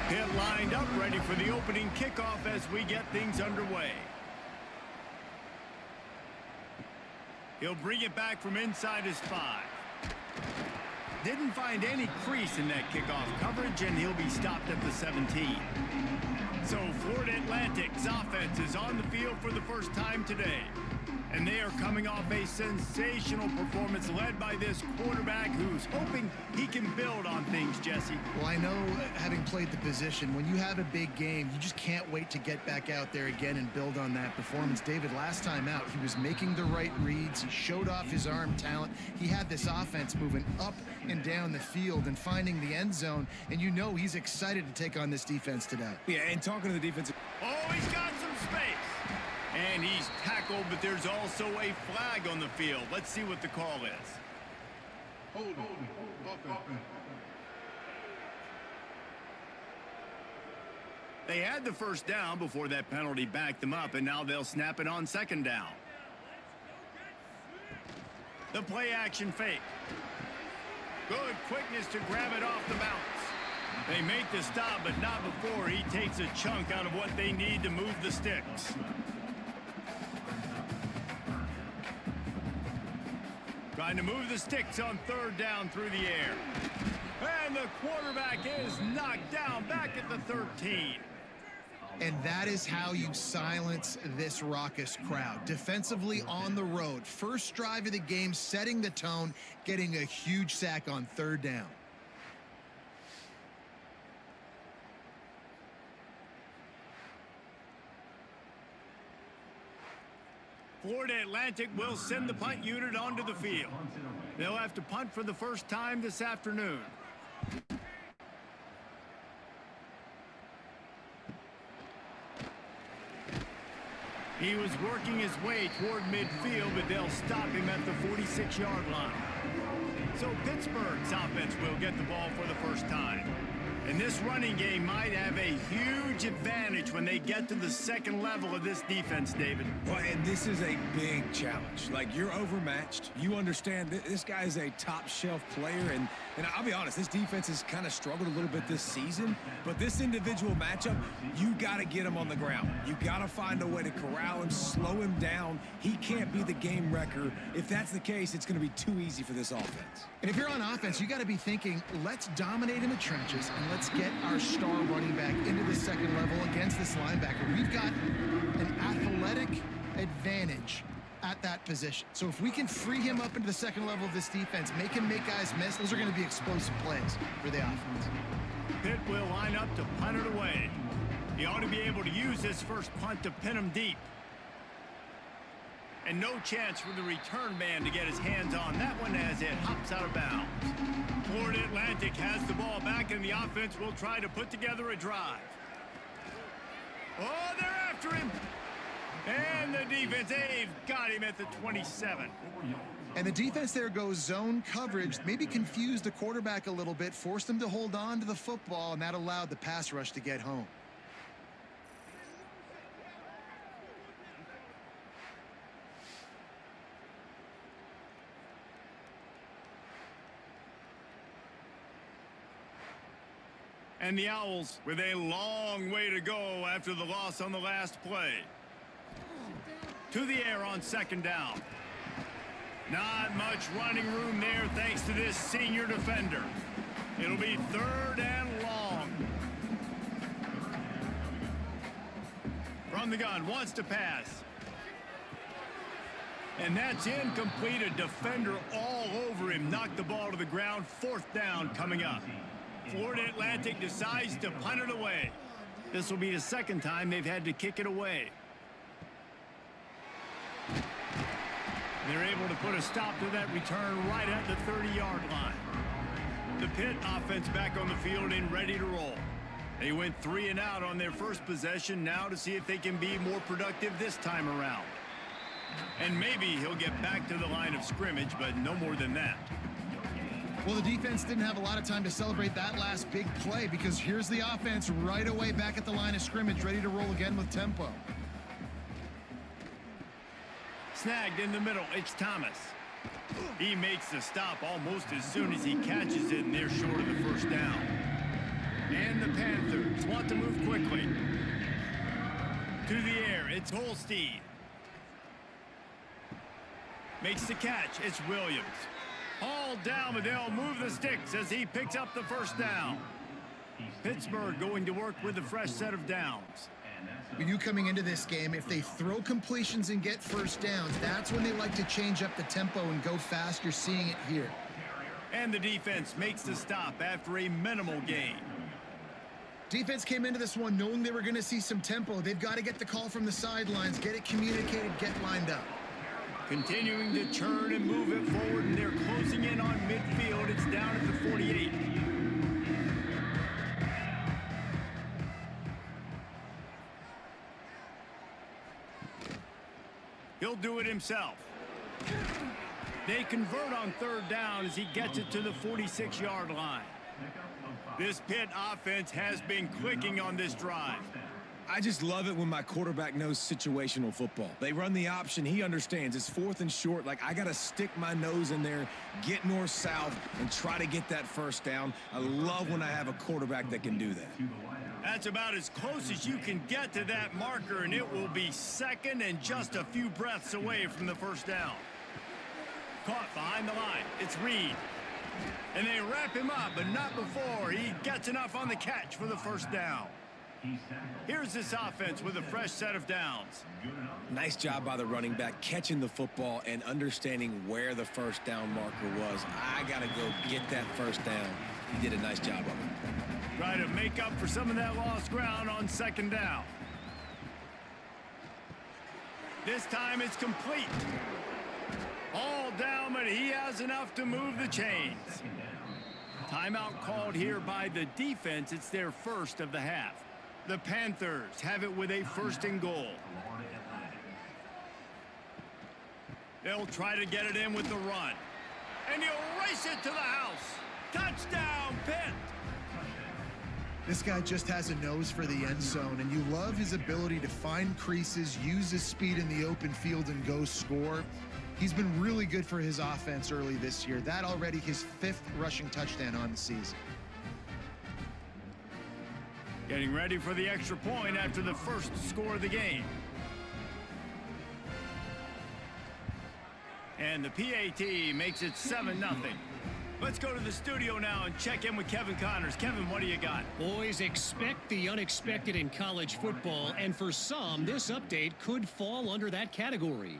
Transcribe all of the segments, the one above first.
Pitt lined up, ready for the opening kickoff as we get things underway. He'll bring it back from inside his 5. Didn't find any crease in that kickoff coverage, and he'll be stopped at the 17. So Florida Atlantic's offense is on the field for the first time today. And they are coming off a sensational performance led by this quarterback who's hoping he can build on things, Jesse. Well, I know, having played the position, when you have a big game, you just can't wait to get back out there again and build on that performance. David, last time out, he was making the right reads. He showed off his arm talent. He had this offense moving up and down the field and finding the end zone. And you know he's excited to take on this defense today. Yeah, and talking to the defensive... Oh, he's got some space. And he's tackled, but there's also a flag on the field. Let's see what the call is. Hold. They had the first down before that penalty backed them up, and now they'll snap it on second down. The play action fake. Good quickness to grab it off the bounce. They make the stop, but not before he takes a chunk out of what they need to move the sticks. Trying to move the sticks on third down through the air. And the quarterback is knocked down back at the 13. And that is how you silence this raucous crowd. Defensively on the road. First drive of the game, setting the tone, getting a huge sack on third down. Florida Atlantic will send the punt unit onto the field. They'll have to punt for the first time this afternoon. He was working his way toward midfield, but they'll stop him at the 46-yard line. So Pittsburgh's offense will get the ball for the first time. And this running game might have a huge advantage when they get to the second level of this defense, David. Well, and this is a big challenge. Like, you're overmatched. You understand this guy is a top-shelf player, and I'll be honest, this defense has kind of struggled a little bit this season, but this individual matchup, you got to get him on the ground. You got to find a way to corral him, slow him down. He can't be the game wrecker. If that's the case, it's going to be too easy for this offense. And if you're on offense, you got to be thinking, let's dominate in the trenches and let's get our star running back into the second level against this linebacker. We've got an athletic advantage at that position. So if we can free him up into the second level of this defense, make him make guys miss, those are going to be explosive plays for the offense. Pitt will line up to punt it away. He ought to be able to use this first punt to pin him deep. And no chance for the return man to get his hands on that one as it hops out of bounds. Florida Atlantic has the ball back, and the offense will try to put together a drive. Oh, they're after him. And the defense, they've got him at the 27. And the defense there goes zone coverage, maybe confused the quarterback a little bit, forced him to hold on to the football, and that allowed the pass rush to get home. And the Owls with a long way to go after the loss on the last play. To the air on second down. Not much running room there thanks to this senior defender. It'll be third and long. From the gun, wants to pass. And that's incomplete. A defender all over him. Knocked the ball to the ground. Fourth down coming up. Florida Atlantic decides to punt it away. This will be the second time they've had to kick it away. They're able to put a stop to that return right at the 30-yard line. The Pitt offense back on the field and ready to roll. They went 3 and out on their first possession, now to see if they can be more productive this time around. And maybe he'll get back to the line of scrimmage, but no more than that. Well, the defense didn't have a lot of time to celebrate that last big play because here's the offense right away back at the line of scrimmage, ready to roll again with tempo. Snagged in the middle, it's Thomas. He makes the stop almost as soon as he catches it, and they're short of the first down. And the Panthers want to move quickly. To the air, it's Holstein. Makes the catch, it's Williams. Hauled down, but they'll move the sticks as he picks up the first down. Pittsburgh going to work with a fresh set of downs. We knew coming into this game, if they throw completions and get first downs, that's when they like to change up the tempo and go fast. You're seeing it here. And the defense makes the stop after a minimal gain. Defense came into this one knowing they were going to see some tempo. They've got to get the call from the sidelines, get it communicated, get lined up. Continuing to turn and move it forward, and they're closing in on midfield. It's down at the 48. He'll do it himself. They convert on third down as he gets it to the 46-yard line. This Pitt offense has been clicking on this drive. I just love it when my quarterback knows situational football. They run the option. He understands. It's 4th and short. Like, I got to stick my nose in there, get north-south, and try to get that first down. I love when I have a quarterback that can do that. That's about as close as you can get to that marker, and it will be second and just a few breaths away from the first down. Caught behind the line. It's Reed. And they wrap him up, but not before he gets enough on the catch for the first down. Here's this offense with a fresh set of downs. Nice job by the running back catching the football and understanding where the first down marker was. I got to go get that first down. He did a nice job of it. Try to make up for some of that lost ground on second down. This time it's complete. All down, but he has enough to move the chains. Timeout called here by the defense. It's their first of the half. The Panthers have it with a 1st and goal. They'll try to get it in with the run. And he'll race it to the house. Touchdown, Pitt! This guy just has a nose for the end zone, and you love his ability to find creases, use his speed in the open field, and go score. He's been really good for his offense early this year. That already his 5th rushing touchdown on the season. Getting ready for the extra point after the first score of the game. And the PAT makes it 7-0. Let's go to the studio now and check in with Kevin Connors. Kevin, what do you got? Boys, expect the unexpected in college football, and for some, this update could fall under that category.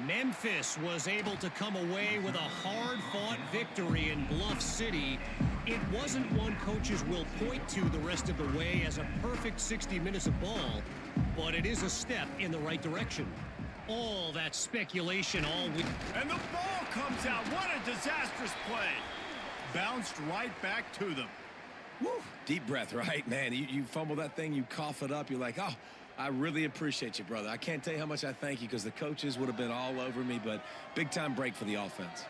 Memphis was able to come away with a hard-fought victory in Bluff City. It wasn't one coaches will point to the rest of the way as a perfect 60 minutes of ball, but it is a step in the right direction. All that speculation all week. And the ball comes out. What a disastrous play. Bounced right back to them. Woo. Deep breath, right? Man, you fumble that thing, you cough it up, you're like, oh, I really appreciate you, brother. I can't tell you how much I thank you because the coaches would have been all over me, but big-time break for the offense.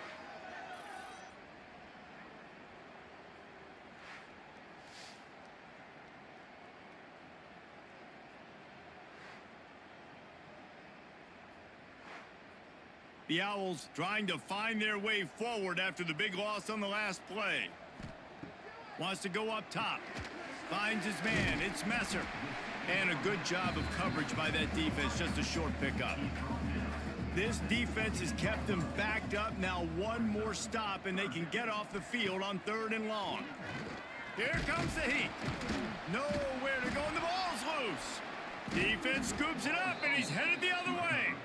The Owls trying to find their way forward after the big loss on the last play. Wants to go up top. Finds his man. It's Messer. And a good job of coverage by that defense. Just a short pickup. This defense has kept them backed up. Now one more stop and they can get off the field on 3rd and long. Here comes the heat. Nowhere to go and the ball's loose. Defense scoops it up and he's headed the other way.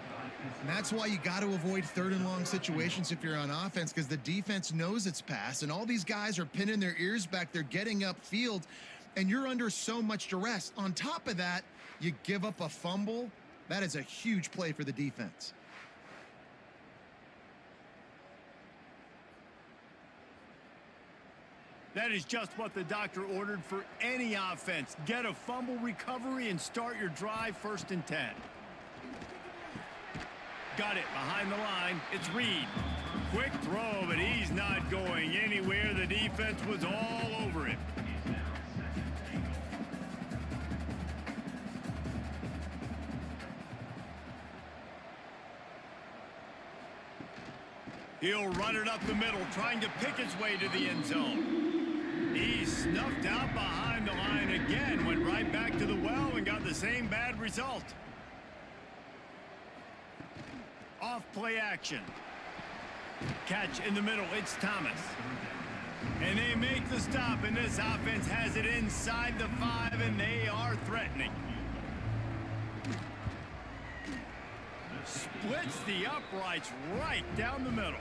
And that's why you got to avoid 3rd and long situations if you're on offense, because the defense knows it's pass, and all these guys are pinning their ears back. They're getting upfield, and you're under so much duress. On top of that, you give up a fumble. That is a huge play for the defense. That is just what the doctor ordered for any offense. Get a fumble recovery and start your drive 1st and 10. Got it behind the line. It's Reed. Quick throw, but he's not going anywhere. The defense was all over it. He'll run it up the middle, trying to pick his way to the end zone. He's snuffed out behind the line again. Went right back to the well and got the same bad result. Off play action. Catch in the middle. It's Thomas. And they make the stop, and this offense has it inside the 5, and they are threatening. Splits the uprights right down the middle.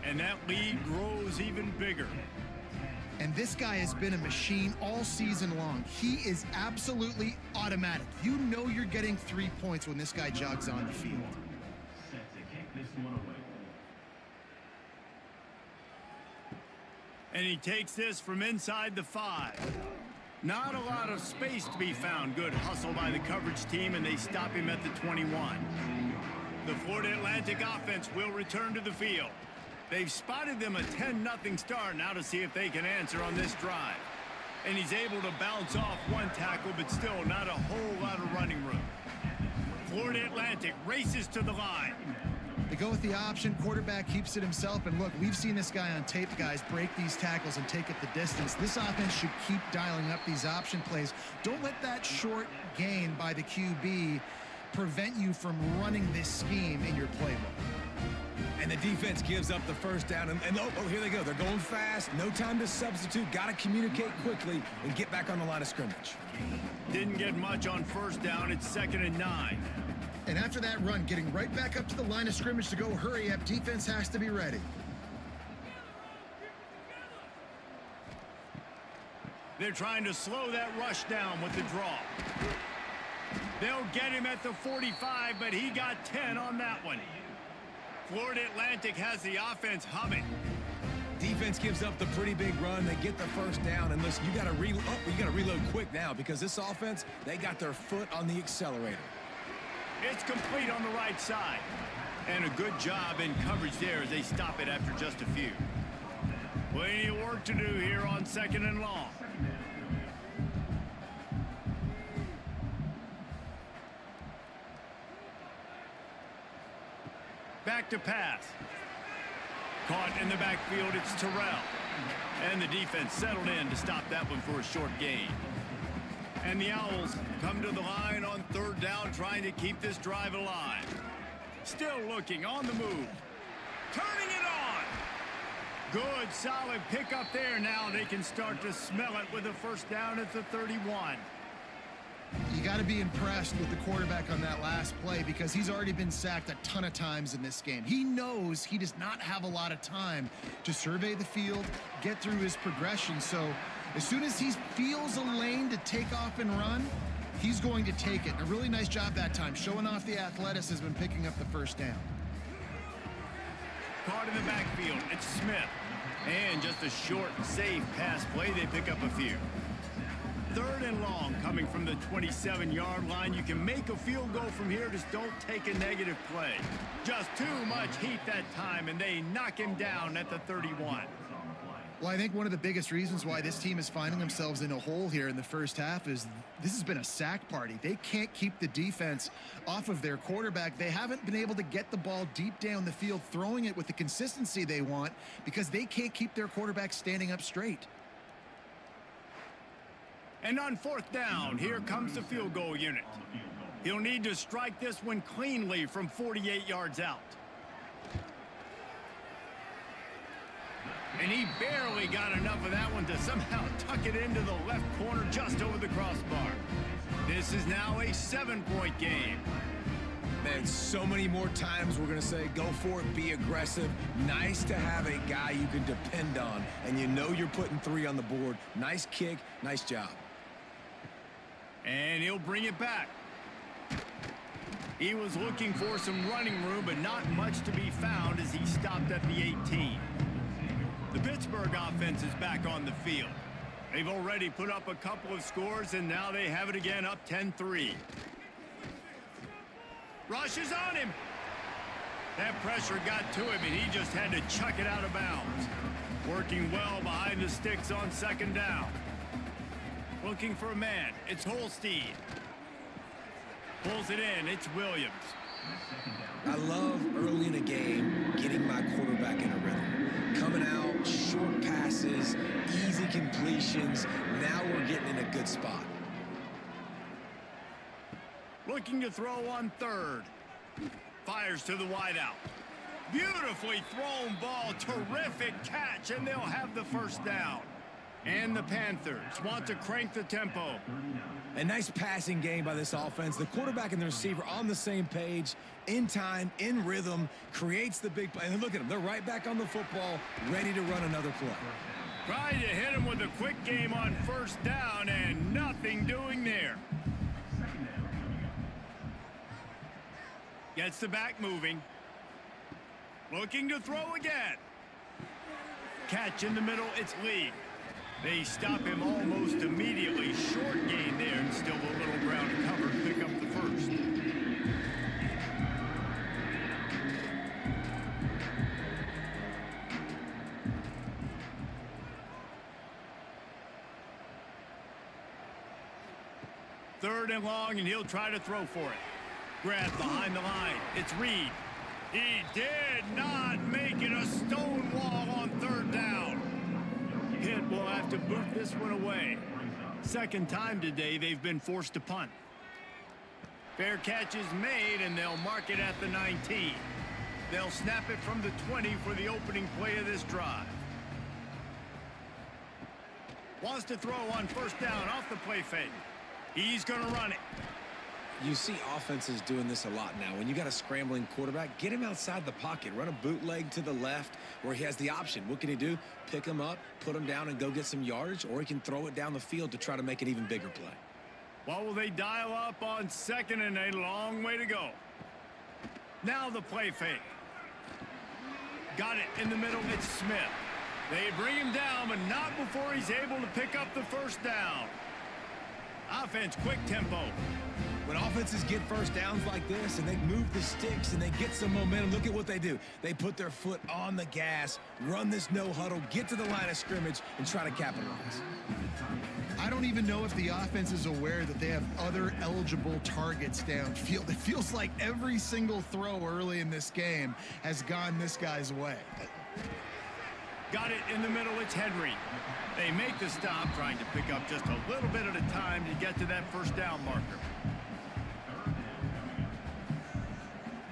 And that lead grows even bigger. And this guy has been a machine all season long. He is absolutely automatic. You know you're getting 3 points when this guy jogs on the field. And he takes this from inside the 5. Not a lot of space to be found. Good hustle by the coverage team, and they stop him at the 21. The Florida Atlantic offense will return to the field. They've spotted them a 10-0 start now to see if they can answer on this drive. And he's able to bounce off one tackle, but still not a whole lot of running room. Florida Atlantic races to the line. They go with the option. Quarterback keeps it himself. And look, we've seen this guy on tape, guys, break these tackles and take it the distance. This offense should keep dialing up these option plays. Don't let that short gain by the QB prevent you from running this scheme in your playbook. And the defense gives up the first down. And oh, here they go. They're going fast. No time to substitute. Got to communicate quickly and get back on the line of scrimmage. Didn't get much on first down. It's 2nd and 9. And after that run, getting right back up to the line of scrimmage to go hurry up, defense has to be ready. They're trying to slow that rush down with the draw. They'll get him at the 45, but he got 10 on that one. Florida Atlantic has the offense humming. Defense gives up the pretty big run. They get the first down. And listen, you got to reload quick now because this offense, they got their foot on the accelerator. It's complete on the right side. And a good job in coverage there as they stop it after just a few. Plenty of work to do here on 2nd and long. Back to pass. Caught in the backfield, it's Terrell. And the defense settled in to stop that one for a short gain. And the Owls come to the line on 3rd down, trying to keep this drive alive. Still looking on the move. Turning it on. Good, solid pickup there. Now they can start to smell it with a first down at the 31. You got to be impressed with the quarterback on that last play because he's already been sacked a ton of times in this game. He knows he does not have a lot of time to survey the field, get through his progression. So as soon as he feels a lane to take off and run, he's going to take it. And a really nice job that time, showing off the athleticism and picking up the first down. Caught in the backfield, it's Smith. And just a short, safe pass play, they pick up a few. 3rd and long coming from the 27-yard line. You can make a field goal from here, just don't take a negative play. Just too much heat that time, and they knock him down at the 31. Well, I think one of the biggest reasons why this team is finding themselves in a hole here in the first half is this has been a sack party. They can't keep the defense off of their quarterback. They haven't been able to get the ball deep down the field, throwing it with the consistency they want because they can't keep their quarterback standing up straight. And on 4th down, here comes the field goal unit. He'll need to strike this one cleanly from 48 yards out. And he barely got enough of that one to somehow tuck it into the left corner just over the crossbar. This is now a 7-point game. Man, so many more times we're going to say, go for it, be aggressive. Nice to have a guy you can depend on, and you know you're putting 3 on the board. Nice kick, nice job. And he'll bring it back. He was looking for some running room, but not much to be found as he stopped at the 18. The Pittsburgh offense is back on the field. They've already put up a couple of scores, and now they have it again, up 10-3. Rushes on him. That pressure got to him, and he just had to chuck it out of bounds. Working well behind the sticks on 2nd down. Looking for a man. It's Holstein. Pulls it in. It's Williams. I love early in a game getting my quarterback in a rhythm. Coming out, short passes, easy completions. Now we're getting in a good spot. Looking to throw on third. Fires to the wideout. Beautifully thrown ball. Terrific catch, and they'll have the first down. And the Panthers want to crank the tempo. A nice passing game by this offense. The quarterback and the receiver on the same page, in time, in rhythm, creates the big play. And look at them. They're right back on the football, ready to run another play. Trying to hit him with a quick game on first down, and nothing doing there. Gets the back moving. Looking to throw again. Catch in the middle, it's Lee. They stop him almost immediately. Short gain there, and still a little ground to cover to pick up the first. Third and long, and he'll try to throw for it. Grab behind the line. It's Reed. He did not make it. A stone wall on third down. Pitt will have to boot this one away. Second time today they've been forced to punt. Fair catch is made, and they'll mark it at the 19. They'll snap it from the 20 for the opening play of this drive. Wants to throw on first down off the play fake. He's going to run it. You see offenses doing this a lot now. When you got a scrambling quarterback, get him outside the pocket. Run a bootleg to the left where he has the option. What can he do? Pick him up, put him down, and go get some yardage, or he can throw it down the field to try to make an even bigger play. What will they dial up on second and a long way to go? Now the play fake. Got it in the middle. It's Smith. They bring him down, but not before he's able to pick up the first down. Offense, quick tempo. When offenses get first downs like this and they move the sticks and they get some momentum, look at what they do. They put their foot on the gas, run this no huddle, get to the line of scrimmage, and try to capitalize. I don't even know if the offense is aware that they have other eligible targets downfield. It feels like every single throw early in this game has gone this guy's way. Got it in the middle. It's Henry. They make the stop, trying to pick up just a little bit at a time to get to that first down marker.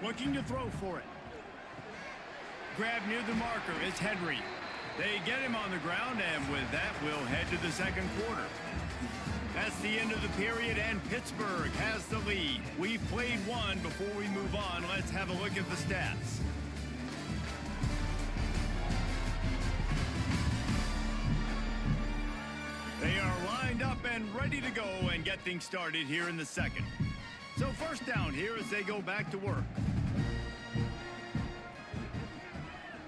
Looking to throw for it. Grab near the marker. It's Henry. They get him on the ground, and with that, we'll head to the second quarter. That's the end of the period, and Pittsburgh has the lead. We've played one. Before we move on, let's have a look at the stats. They are lined up and ready to go and get things started here in the second. So first down here as they go back to work.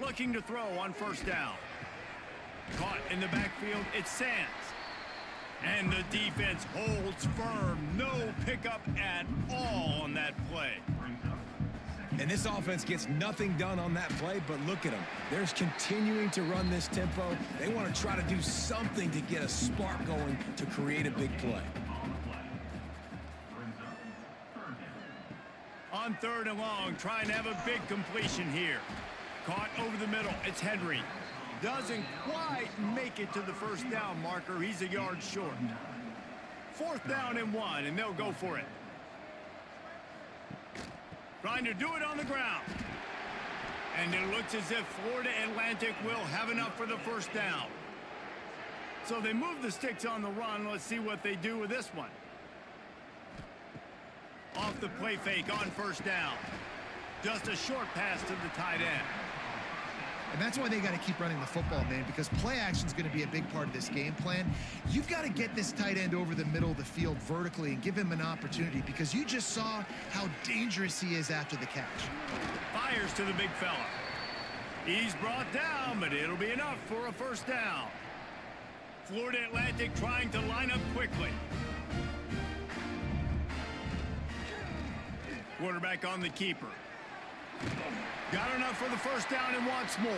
Looking to throw on first down. Caught in the backfield, it's Sands. And the defense holds firm. No pickup at all on that play. And this offense gets nothing done on that play, but look at them. They're continuing to run this tempo. They want to try to do something to get a spark going to create a big play. On third and long, trying to have a big completion here. Caught over the middle. It's Henry. Doesn't quite make it to the first down marker. He's a yard short. Fourth down and 1, and they'll go for it. Trying to do it on the ground. And it looks as if Florida Atlantic will have enough for the first down. So they move the sticks on the run. Let's see what they do with this one. Off the play fake on first down. Just a short pass to the tight end. And that's why they got to keep running the football, man, because play action is going to be a big part of this game plan. You've got to get this tight end over the middle of the field vertically and give him an opportunity, because you just saw how dangerous he is after the catch. Fires to the big fella. He's brought down, but it'll be enough for a first down. Florida Atlantic trying to line up quickly. Quarterback on the keeper. Got enough for the first down and wants more.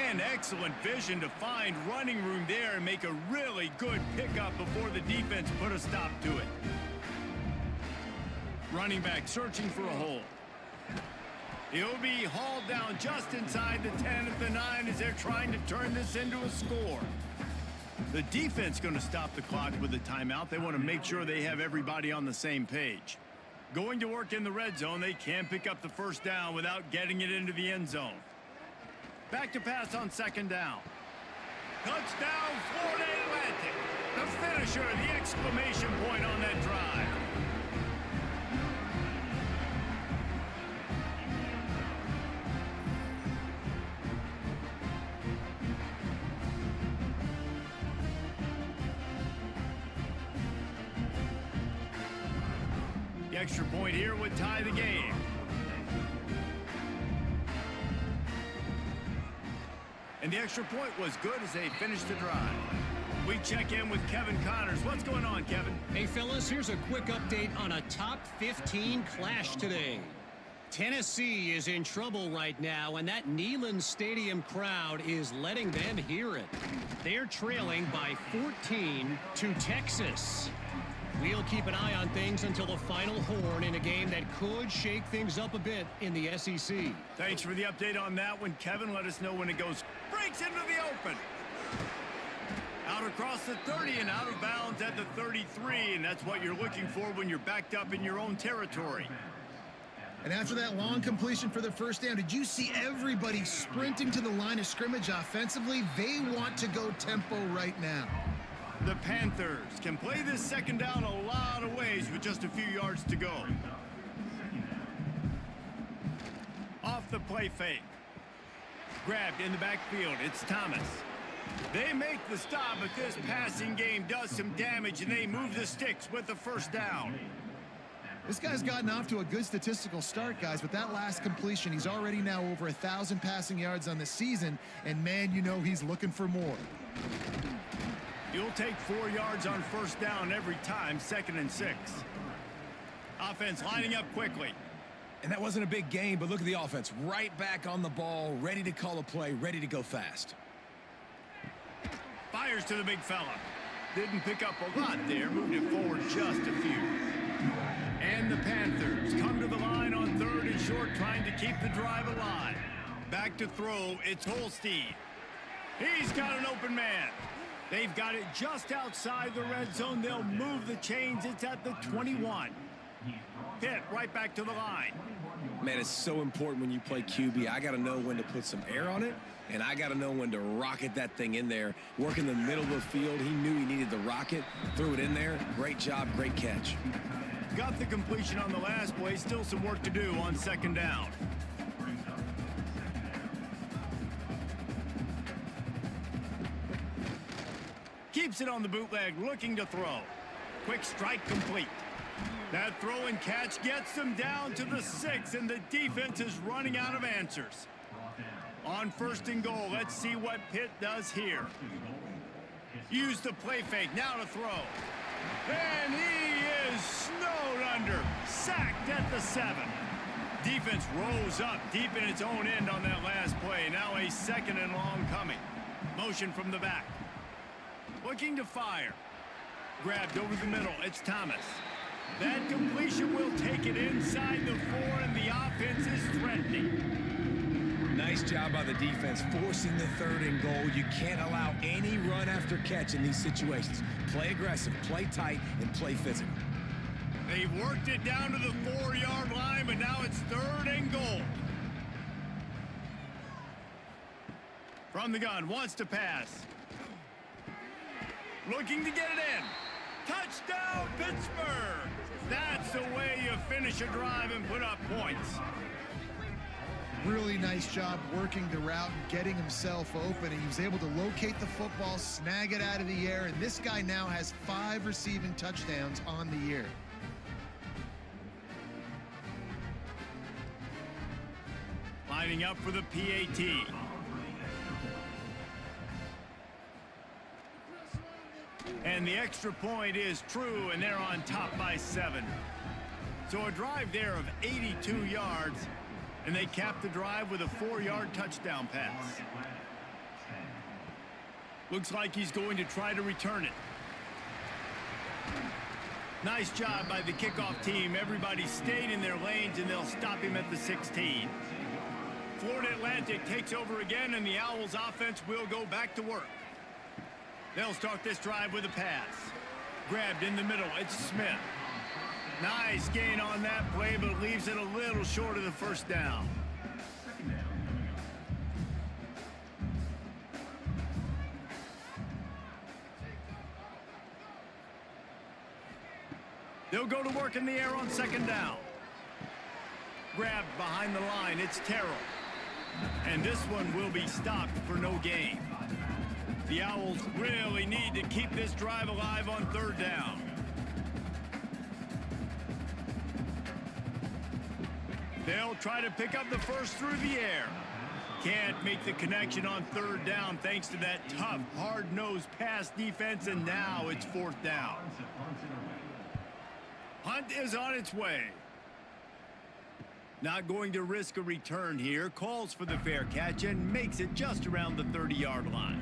And excellent vision to find running room there and make a really good pickup before the defense put a stop to it. Running back searching for a hole. He'll be hauled down just inside the 10 at the 9 as they're trying to turn this into a score. The defense going to stop the clock with a timeout. They want to make sure they have everybody on the same page. Going to work in the red zone, they can't pick up the first down without getting it into the end zone. Back to pass on second down. Touchdown, Florida Atlantic. The finisher, the exclamation point on that drive. The extra point here would tie the game. And the extra point was good as they finished the drive. We check in with Kevin Connors. What's going on, Kevin? Hey, fellas, here's a quick update on a top 15 clash today. Tennessee is in trouble right now, and that Neyland Stadium crowd is letting them hear it. They're trailing by 14 to Texas. We'll keep an eye on things until the final horn in a game that could shake things up a bit in the SEC. Thanks for the update on that one, Kevin. Let us know when it goes. Breaks into the open. Out across the 30 and out of bounds at the 33, and that's what you're looking for when you're backed up in your own territory. And after that long completion for the first down, did you see everybody sprinting to the line of scrimmage offensively? They want to go tempo right now. The Panthers can play this second down a lot of ways with just a few yards to go. Off the play fake. Grabbed in the backfield. It's Thomas. They make the stop, but this passing game does some damage, and they move the sticks with the first down. This guy's gotten off to a good statistical start, guys, but that last completion, he's already now over 1,000 passing yards on the season, and man, you know he's looking for more. You'll take 4 yards on first down every time, 2nd and 6. Offense lining up quickly. And that wasn't a big gain, but look at the offense. Right back on the ball, ready to call a play, ready to go fast. Fires to the big fella. Didn't pick up a lot there, moved it forward just a few. And the Panthers come to the line on 3rd and short, trying to keep the drive alive. Back to throw, it's Holstein. He's got an open man. They've got it just outside the red zone. They'll move the chains. It's at the 21. Pitt right back to the line. Man, it's so important when you play QB. I got to know when to put some air on it, and I got to know when to rocket that thing in there. Work in the middle of the field. He knew he needed the rocket. Threw it in there. Great job, great catch. Got the completion on the last play. Still some work to do on second down. Keeps it on the bootleg, looking to throw. Quick strike complete. That throw and catch gets them down to the 6, and the defense is running out of answers. On 1st and goal, let's see what Pitt does here. Use the play fake, now to throw. And he is snowed under, sacked at the 7. Defense rose up deep in its own end on that last play. Now a 2nd and long coming. Motion from the back. Looking to fire. Grabbed over the middle. It's Thomas. That completion will take it inside the 4, and the offense is threatening. Nice job by the defense, forcing the 3rd and goal. You can't allow any run after catch in these situations. Play aggressive, play tight, and play physical. They've worked it down to the 4-yard line, but now it's 3rd and goal. From the gun, wants to pass. Looking to get it in. Touchdown, Pittsburgh! That's the way you finish a drive and put up points. Really nice job working the route and getting himself open. And he was able to locate the football, snag it out of the air, and this guy now has 5 receiving touchdowns on the year. Lining up for the PAT. And the extra point is true, and they're on top by 7. So a drive there of 82 yards, and they cap the drive with a 4-yard touchdown pass. Looks like he's going to try to return it. Nice job by the kickoff team. Everybody stayed in their lanes, and they'll stop him at the 16. Florida Atlantic takes over again, and the Owls offense will go back to work. They'll start this drive with a pass. Grabbed in the middle. It's Smith. Nice gain on that play, but leaves it a little short of the first down. They'll go to work in the air on second down. Grabbed behind the line. It's Terrell. And this one will be stopped for no gain. The Owls really need to keep this drive alive on third down. They'll try to pick up the first through the air. Can't make the connection on third down thanks to that tough, hard-nosed pass defense, and now it's fourth down. Hunt is on its way. Not going to risk a return here. Calls for the fair catch and makes it just around the 30-yard line.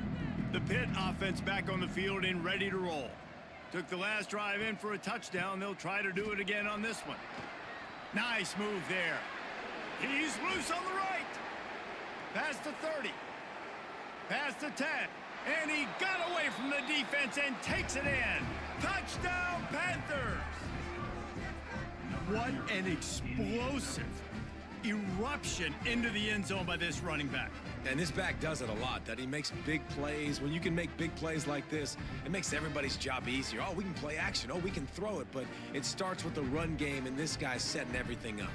The Pitt offense back on the field and ready to roll. Took the last drive in for a touchdown. They'll try to do it again on this one. Nice move there. He's loose on the right. Past the 30. Past the 10. And he got away from the defense and takes it in. Touchdown, Panthers! What an explosive eruption into the end zone by this running back. And this back does it a lot, that he makes big plays. When you can make big plays like this, it makes everybody's job easier. Oh, we can play action. Oh, we can throw it. But it starts with the run game, and this guy's setting everything up.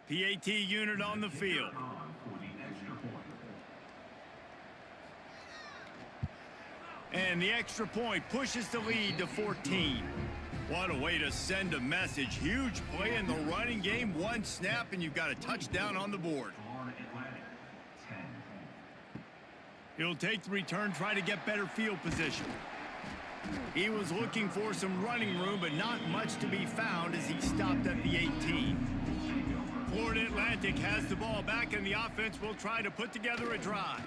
PAT unit on the field. And the extra point pushes the lead to 14. What a way to send a message. Huge play in the running game. One snap, and you've got a touchdown on the board. He'll take the return, try to get better field position. He was looking for some running room, but not much to be found as he stopped at the 18. Florida Atlantic has the ball back, and the offense will try to put together a drive.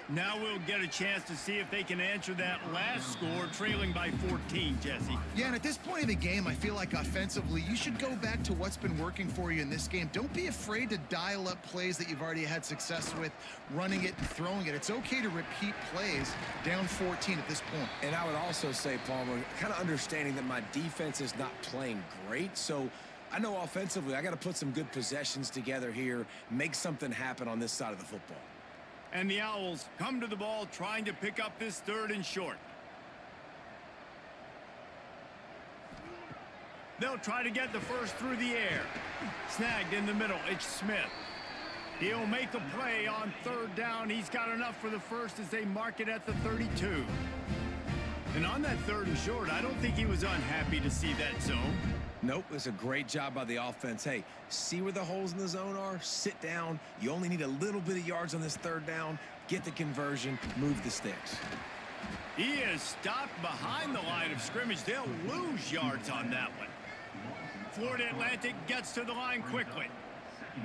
Now we'll get a chance to see if they can answer that last score, trailing by 14, Jesse. Yeah, and at this point of the game, I feel like offensively, you should go back to what's been working for you in this game. Don't be afraid to dial up plays that you've already had success with, running it and throwing it. It's okay to repeat plays down 14 at this point. And I would also say, Palmer, kind of understanding that my defense is not playing great, so I know offensively I got to put some good possessions together here, make something happen on this side of the football. And the Owls come to the ball trying to pick up this third and short. They'll try to get the first through the air. Snagged in the middle. It's Smith. He'll make a play on third down. He's got enough for the first as they mark it at the 32. And on that third and short, I don't think he was unhappy to see that zone. Nope, it's a great job by the offense. Hey, see where the holes in the zone are? Sit down. You only need a little bit of yards on this third down. Get the conversion. Move the sticks. He is stopped behind the line of scrimmage. They'll lose yards on that one. Florida Atlantic gets to the line quickly.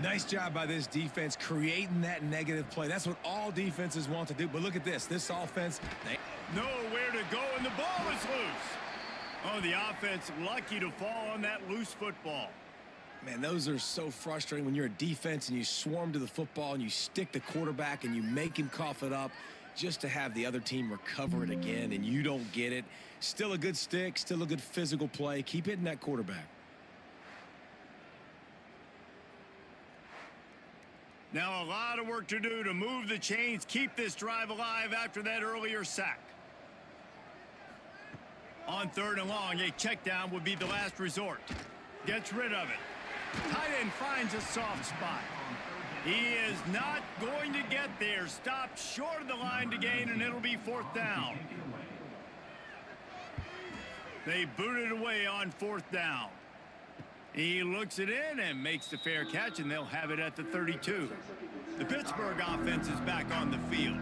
Nice job by this defense creating that negative play. That's what all defenses want to do. But look at this. This offense, they nowhere to go, and the ball is loose. Oh, the offense lucky to fall on that loose football. Man, those are so frustrating when you're a defense and you swarm to the football and you stick the quarterback and you make him cough it up just to have the other team recover it again and you don't get it. Still a good stick, still a good physical play. Keep hitting that quarterback. Now a lot of work to do to move the chains, keep this drive alive after that earlier sack. On third and long, a check down would be the last resort. Gets rid of it. Tight end finds a soft spot. He is not going to get there. Stopped short of the line to gain, and it'll be fourth down. They boot it away on fourth down. He looks it in and makes the fair catch, and they'll have it at the 32. The Pittsburgh offense is back on the field.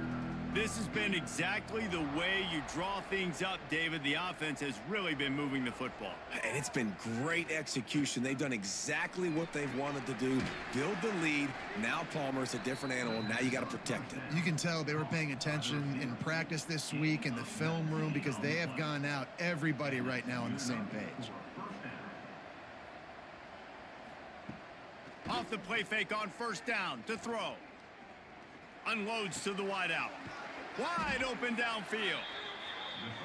This has been exactly the way you draw things up, David. The offense has really been moving the football. And it's been great execution. They've done exactly what they've wanted to do. Build the lead. Now Palmer's a different animal. Now you got to protect him. You can tell they were paying attention in practice this week in the film room because they have gone out, everybody right now on the same page. Off the play fake on first down to throw. Unloads to the wideout. Wide open downfield.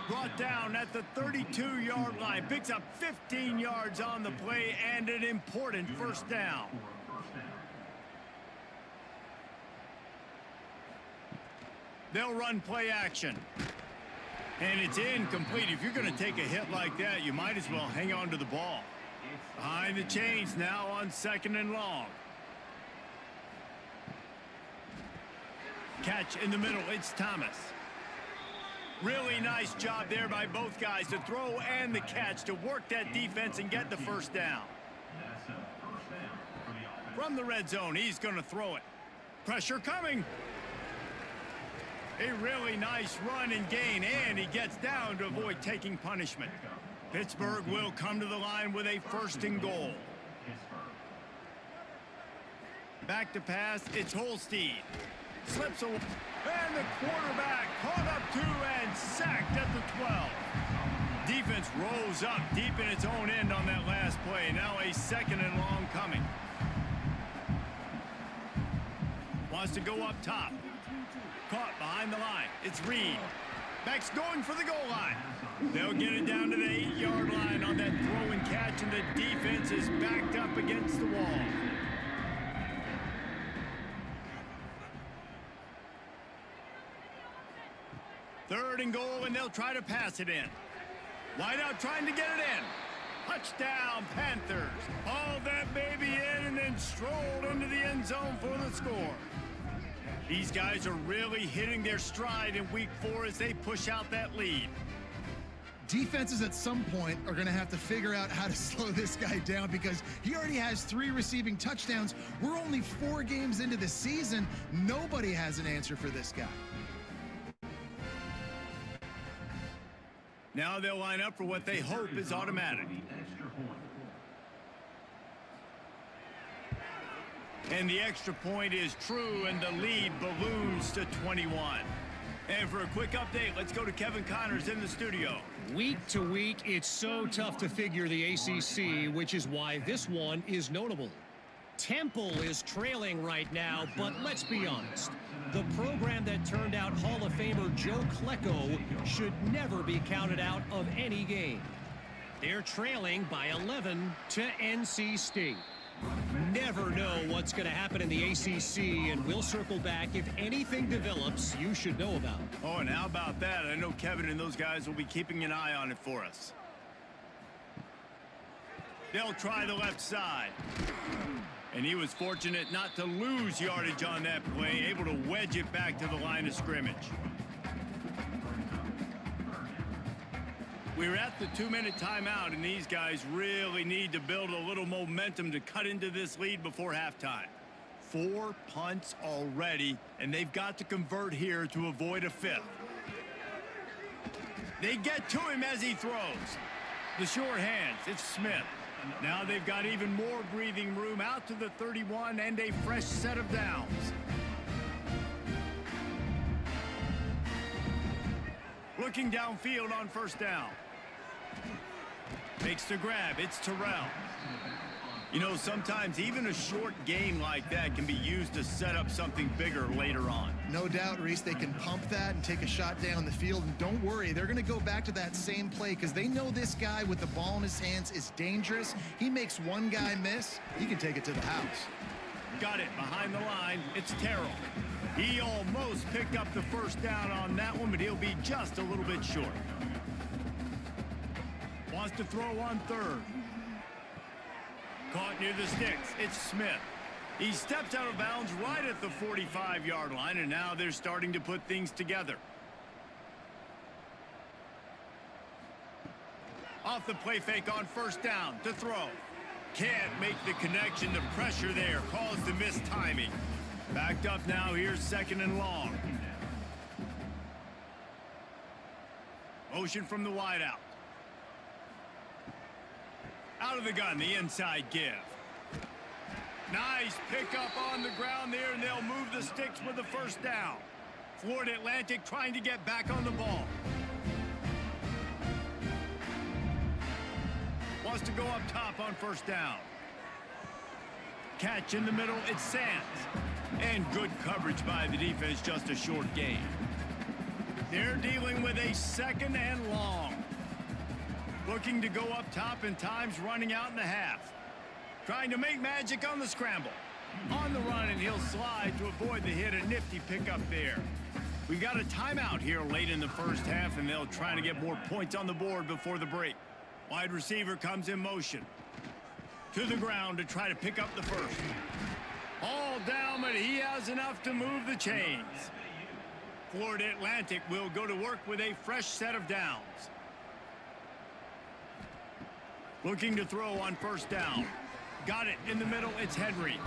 Brought down at the 32-yard line. Picks up 15 yards on the play and an important first down. They'll run play action. And it's incomplete. If you're going to take a hit like that, you might as well hang on to the ball. Behind the chains now on 2nd and long. Catch in the middle, it's Thomas. Really nice job there by both guys, the throw and the catch, to work that defense and get the first down. From the red zone, he's going to throw it. Pressure coming. A really nice run and gain, and he gets down to avoid taking punishment. Pittsburgh will come to the line with a 1st and goal. Back to pass, it's Holstein. Slips away, and the quarterback caught up to and sacked at the 12. Defense rolls up deep in its own end on that last play. Now a 2nd and long coming. Wants to go up top. Caught behind the line. It's Reed. Back's going for the goal line. They'll get it down to the 8-yard line on that throw and catch, and the defense is backed up against the wall. Third and goal, and they'll try to pass it in. Wide out trying to get it in. Touchdown, Panthers. Hauled that baby in and then strolled into the end zone for the score. These guys are really hitting their stride in week 4 as they push out that lead. Defenses at some point are going to have to figure out how to slow this guy down because he already has 3 receiving touchdowns. We're only 4 games into the season. Nobody has an answer for this guy. Now they'll line up for what they hope is automatic. And the extra point is true, and the lead balloons to 21. And for a quick update, let's go to Kevin Connors in the studio. Week to week, it's so tough to figure the ACC, which is why this one is notable. Temple is trailing right now, but let's be honest. The program that turned out Hall of Famer Joe Klecko should never be counted out of any game. They're trailing by 11 to NC State. Never know what's going to happen in the ACC, and we'll circle back if anything develops you should know about. Oh, and how about that? I know Kevin and those guys will be keeping an eye on it for us. They'll try the left side. And he was fortunate not to lose yardage on that play, able to wedge it back to the line of scrimmage. We're at the 2-minute timeout, and these guys really need to build a little momentum to cut into this lead before halftime. 4 punts already, and they've got to convert here to avoid a 5th. They get to him as he throws. The sure hands, it's Smith. Now they've got even more breathing room out to the 31 and a fresh set of downs. Looking downfield on first down. Makes the grab. It's Terrell. You know, sometimes even a short gain like that can be used to set up something bigger later on. No doubt, Reese, they can pump that and take a shot down the field. And don't worry, they're going to go back to that same play because they know this guy with the ball in his hands is dangerous. He makes one guy miss, he can take it to the house. Got it behind the line. It's Terrell. He almost picked up the first down on that one, but he'll be just a little bit short. Wants to throw on third. Caught near the sticks. It's Smith. He steps out of bounds right at the 45-yard line, and now they're starting to put things together. Off the play fake on first down to throw. Can't make the connection. The pressure there caused the missed timing. Backed up now. Here's 2nd and long. Motion from the wide out. Out of the gun, the inside give. Nice pickup on the ground there, and they'll move the sticks with the first down. Florida Atlantic trying to get back on the ball. Wants to go up top on first down. Catch in the middle, it's Sands. And good coverage by the defense, just a short gain. They're dealing with a 2nd and long. Looking to go up top, and time's running out in the half. Trying to make magic on the scramble. On the run, and he'll slide to avoid the hit. A nifty pickup there. We've got a timeout here late in the first half, and they'll try to get more points on the board before the break. Wide receiver comes in motion. To the ground to try to pick up the first. All down, but he has enough to move the chains. Florida Atlantic will go to work with a fresh set of downs. Looking to throw on first down. Got it in the middle, it's Henry.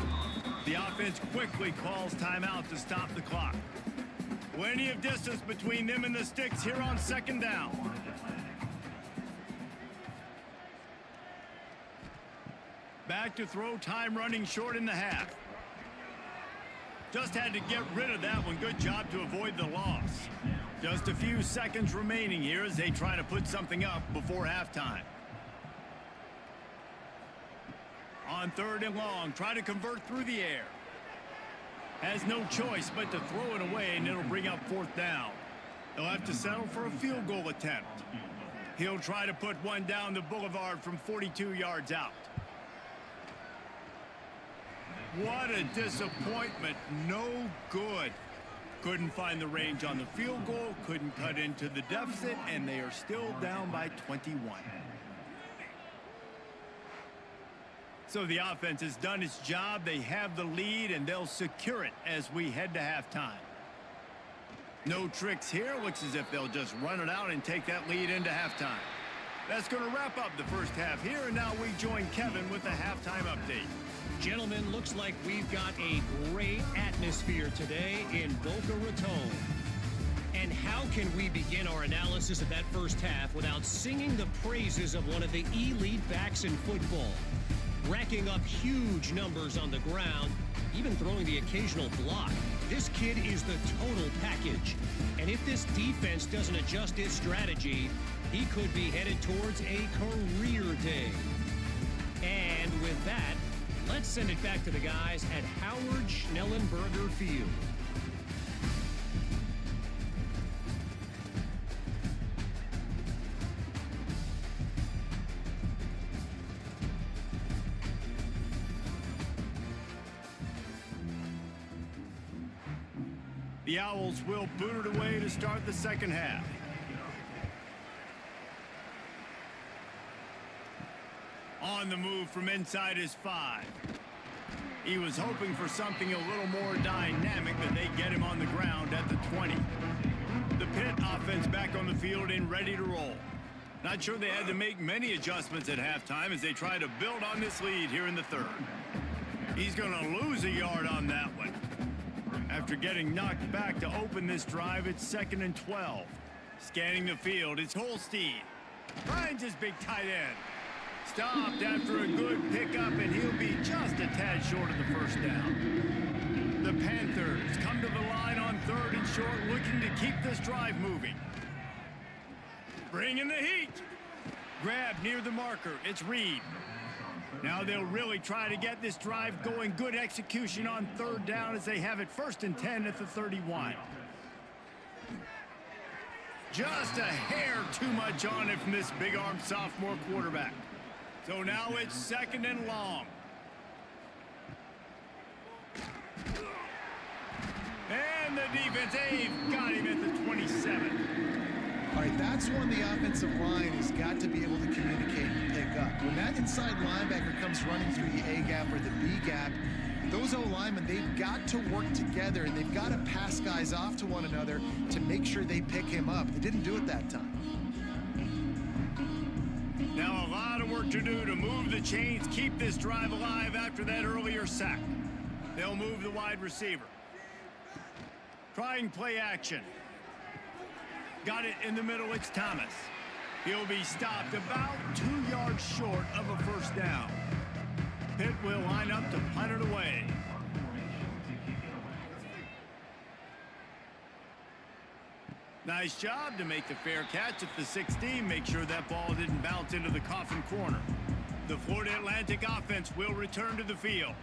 The offense quickly calls timeout to stop the clock. Plenty of distance between them and the sticks here on 2nd down. Back to throw, time running short in the half. Just had to get rid of that one. Good job to avoid the loss. Just a few seconds remaining here as they try to put something up before halftime. On 3rd and long, try to convert through the air. Has no choice but to throw it away, and it'll bring up 4th down. They'll have to settle for a field goal attempt. He'll try to put one down the boulevard from 42 yards out. What a disappointment. No good. Couldn't find the range on the field goal, couldn't cut into the deficit, and they are still down by 21. So the offense has done its job. They have the lead, and they'll secure it as we head to halftime. No tricks here. Looks as if they'll just run it out and take that lead into halftime. That's going to wrap up the first half here, and now we join Kevin with the halftime update. Gentlemen, looks like we've got a great atmosphere today in Boca Raton. And how can we begin our analysis of that first half without singing the praises of one of the elite backs in football? Racking up huge numbers on the ground, even throwing the occasional block. This kid is the total package. And if this defense doesn't adjust its strategy, he could be headed towards a career day. And with that, let's send it back to the guys at Howard Schnellenberger Field. The Owls will boot it away to start the second half. On the move from inside his 5. He was hoping for something a little more dynamic, but they get him on the ground at the 20. The Pitt offense back on the field and ready to roll. Not sure they had to make many adjustments at halftime as they try to build on this lead here in the 3rd. He's going to lose a yard on that one. After getting knocked back to open this drive, it's 2nd and 12. Scanning the field, it's Holstein. Finds his big tight end. Stopped after a good pickup, and he'll be just a tad short of the first down. The Panthers come to the line on 3rd and short, looking to keep this drive moving. Bringing the heat. Grab near the marker, it's Reed. Now they'll really try to get this drive going. Good execution on 3rd down as they have it 1st and 10 at the 31. Just a hair too much on it from this big-armed sophomore quarterback. So now it's 2nd and long. And the defense, they've got him at the 27. All right, that's when the offensive line has got to be able to communicate and pick up. When that inside linebacker comes running through the A gap or the B gap, those O-linemen, they've got to work together, and they've got to pass guys off to one another to make sure they pick him up. They didn't do it that time. Now a lot of work to do to move the chains, keep this drive alive after that earlier sack. They'll move the wide receiver. Trying play action. Got it in the middle. It's Thomas. He'll be stopped about 2 yards short of a first down. Pitt will line up to punt it away. Nice job to make the fair catch at the 16. Make sure that ball didn't bounce into the coffin corner. The Florida Atlantic offense will return to the field.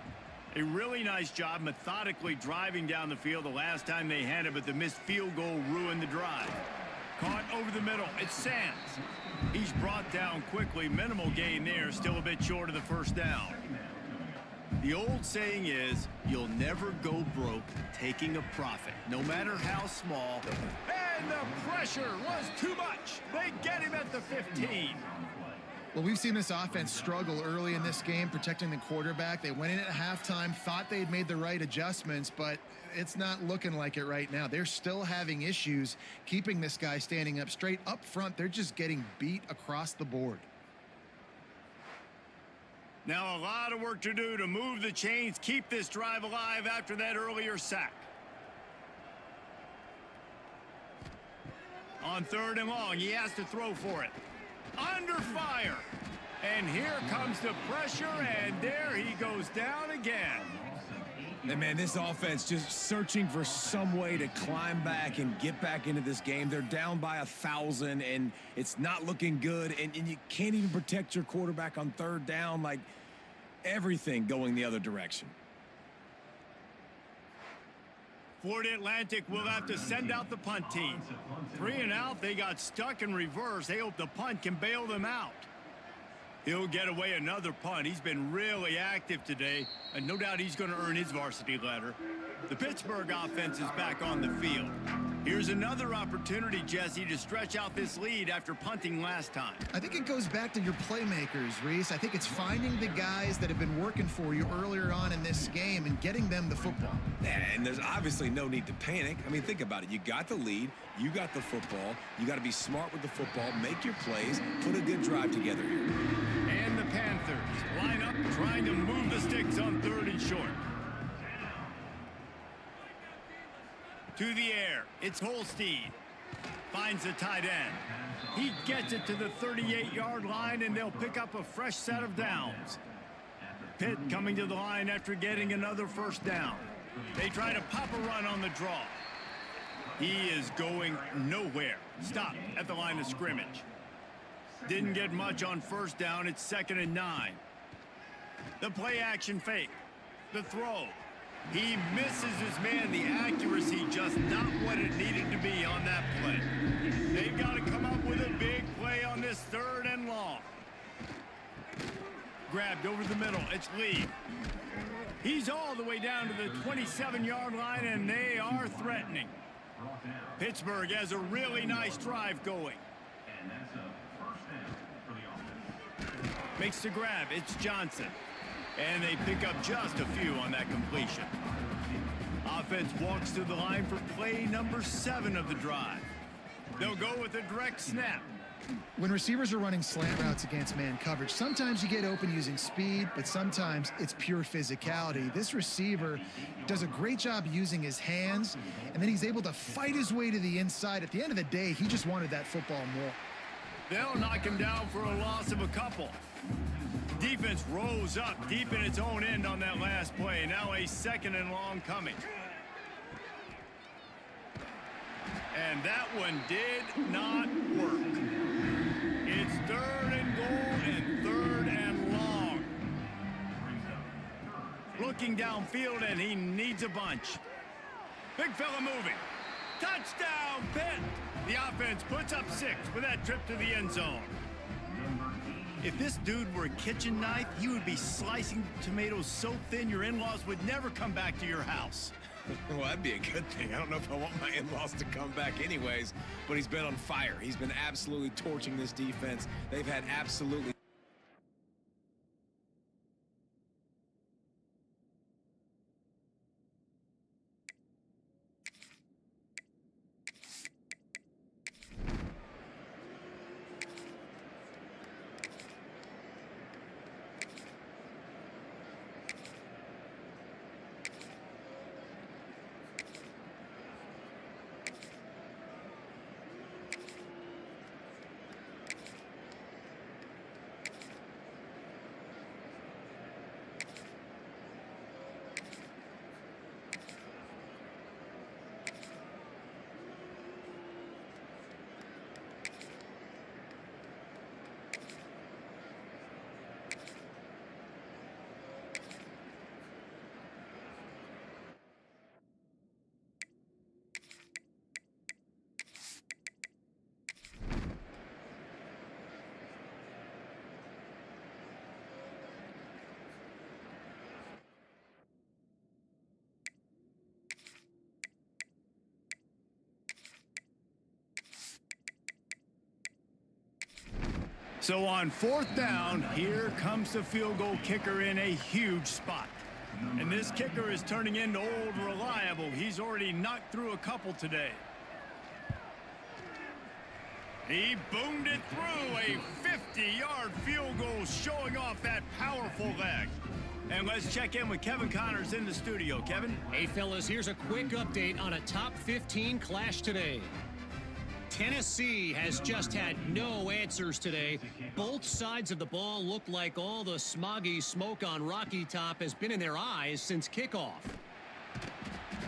A really nice job methodically driving down the field the last time they had it, but the missed field goal ruined the drive. Caught over the middle. It's Sands. He's brought down quickly. Minimal gain there. Still a bit short of the first down. The old saying is, you'll never go broke taking a profit, no matter how small. And the pressure was too much. They get him at the 15. Well, we've seen this offense struggle early in this game protecting the quarterback. They went in at halftime, thought they'd made the right adjustments, but it's not looking like it right now. They're still having issues keeping this guy standing up straight. Up front, they're just getting beat across the board. Now a lot of work to do to move the chains, keep this drive alive after that earlier sack. On 3rd and long, he has to throw for it. Under fire. And here comes the pressure, and there he goes down again. And man, this offense just searching for some way to climb back and get back into this game. They're down by 1,000, and it's not looking good. And you can't even protect your quarterback on 3rd down. Like, everything going the other direction. Florida Atlantic will have to send out the punt team. 3 and out, they got stuck in reverse. They hope the punt can bail them out. He'll get away another punt. He's been really active today, and no doubt he's going to earn his varsity letter. The Pittsburgh offense is back on the field. Here's another opportunity, Jesse, to stretch out this lead after punting last time. I think it goes back to your playmakers, Reese. I think it's finding the guys that have been working for you earlier on in this game and getting them the football. And there's obviously no need to panic. I mean, think about it. You got the lead. You got the football. You got to be smart with the football. Make your plays. Put a good drive together here. And the Panthers line up trying to move the sticks on 3rd and short. To the air, it's Holstein. Finds the tight end. He gets it to the 38-yard line, and they'll pick up a fresh set of downs. Pitt coming to the line after getting another first down. They try to pop a run on the draw. He is going nowhere. Stopped at the line of scrimmage. Didn't get much on first down. It's 2nd and 9. The play action fake. The throw. He misses his man. The accuracy just not what it needed to be on that play. They've got to come up with a big play on this 3rd and long. Grabbed over the middle. It's Lee. He's all the way down to the 27-yard line, and they are threatening. Pittsburgh has a really nice drive going. Makes the grab. It's Johnson. And they pick up just a few on that completion. Offense walks to the line for play number 7 of the drive. They'll go with a direct snap. When receivers are running slant routes against man coverage, sometimes you get open using speed, but sometimes it's pure physicality. This receiver does a great job using his hands, and then he's able to fight his way to the inside. At the end of the day, he just wanted that football more. They'll knock him down for a loss of a couple. Defense rolls up deep in its own end on that last play. Now a 2nd and long coming. And that one did not work. It's 3rd and goal and 3rd and long. Looking downfield, and he needs a bunch. Big fella moving. Touchdown, Pitt! The offense puts up 6 with that trip to the end zone. If this dude were a kitchen knife, he would be slicing tomatoes so thin your in-laws would never come back to your house. Well, that'd be a good thing. I don't know if I want my in-laws to come back anyways, but he's been on fire. He's been absolutely torching this defense. They've had absolutely... So on 4th down, here comes the field goal kicker in a huge spot. And this kicker is turning into old reliable. He's already knocked through a couple today. He boomed it through a 50-yard field goal, showing off that powerful leg. And let's check in with Kevin Connors in the studio. Kevin? Hey, fellas, here's a quick update on a top 15 clash today. Tennessee has just had no answers today. Both sides of the ball look like all the smoggy smoke on Rocky Top has been in their eyes since kickoff.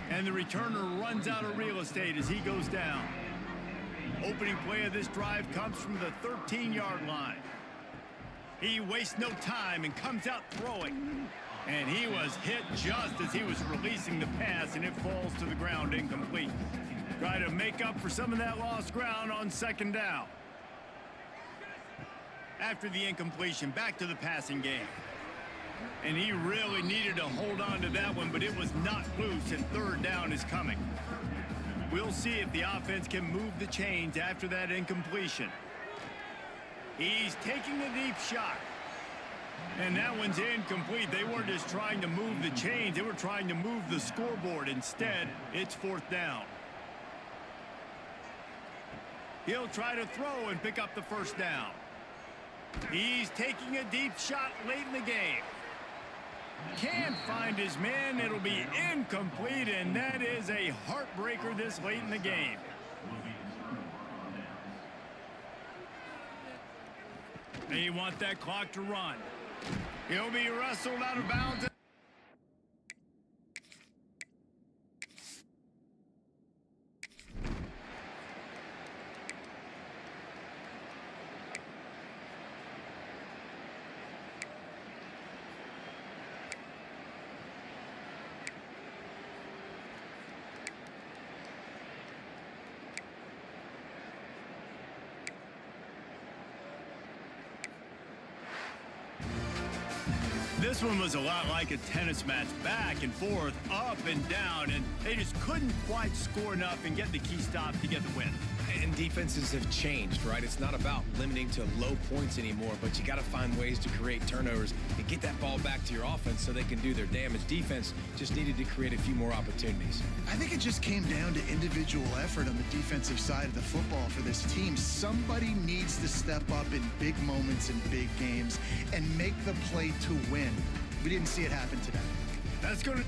And the returner runs out of real estate as he goes down. Opening play of this drive comes from the 13-yard line. He wastes no time and comes out throwing. And he was hit just as he was releasing the pass, and it falls to the ground incomplete. Try to make up for some of that lost ground on 2nd down. After the incompletion, back to the passing game. And he really needed to hold on to that one, but it was not loose, and 3rd down is coming. We'll see if the offense can move the chains after that incompletion. He's taking a deep shot. And that one's incomplete. They weren't just trying to move the chains. They were trying to move the scoreboard. Instead, it's 4th down. He'll try to throw and pick up the 1st down. He's taking a deep shot late in the game. Can't find his man. It'll be incomplete, and that is a heartbreaker this late in the game. They want that clock to run. He'll be wrestled out of bounds. This one was a lot like a tennis match, back and forth, up and down, and they just couldn't quite score enough and get the key stop to get the win. And defenses have changed, right? It's not about limiting to low points anymore, but you got to find ways to create turnovers and get that ball back to your offense so they can do their damage. Defense just needed to create a few more opportunities. I think it just came down to individual effort on the defensive side of the football for this team. Somebody needs to step up in big moments in big games and make the play to win. We didn't see it happen today. That's going to...